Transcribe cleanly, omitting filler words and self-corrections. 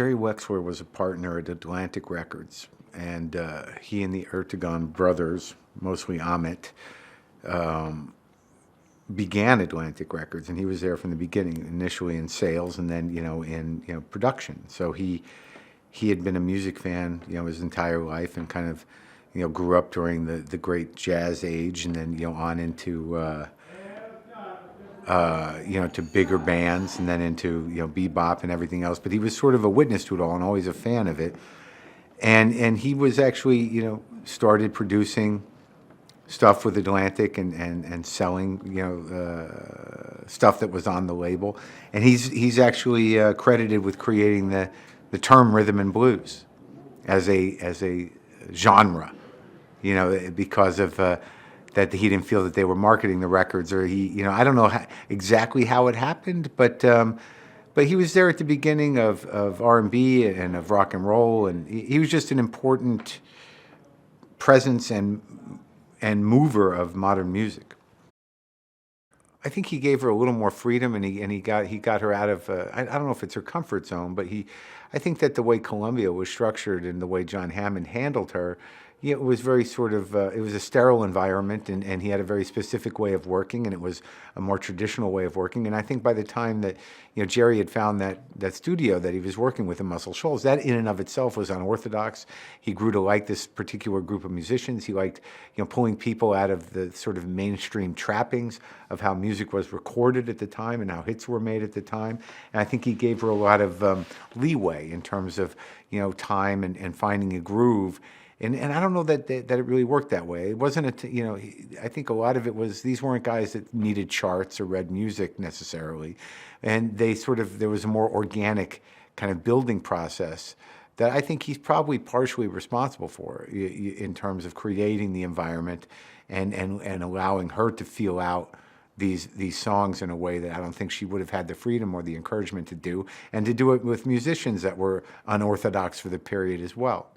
Jerry Wexler was a partner at Atlantic Records, and he and the Ertegun brothers, mostly Amit, began Atlantic Records, and he was there from the beginning, initially in sales, and then in production. So he had been a music fan his entire life, and kind of grew up during the great jazz age, and then on into to bigger bands, and then into bebop and everything else. But he was sort of a witness to it all, and always a fan of it. And he was actually started producing stuff with Atlantic, and selling stuff that was on the label. And he's actually credited with creating the term rhythm and blues as a genre, because of that he didn't feel that they were marketing the records, or I don't know exactly how it happened, but he was there at the beginning of R&B and of rock and roll, and he was just an important presence and mover of modern music. I think he gave her a little more freedom, and he got her out of I don't know if it's her comfort zone, but I think that the way Columbia was structured and the way John Hammond handled her, it was very sort of it was a sterile environment, and he had a very specific way of working, and it was a more traditional way of working. And I think by the time that Jerry had found that studio that he was working with in Muscle Shoals, that in and of itself was unorthodox. He grew to like this particular group of musicians. He liked pulling people out of the sort of mainstream trappings of how music was recorded at the time and how hits were made at the time. And I think he gave her a lot of leeway in terms of time and finding a groove. And I don't know that it really worked that way. It wasn't I think a lot of it was, these weren't guys that needed charts or read music necessarily, and there was a more organic kind of building process that I think he's probably partially responsible for, in terms of creating the environment and allowing her to feel out these songs in a way that I don't think she would have had the freedom or the encouragement to do, and to do it with musicians that were unorthodox for the period as well.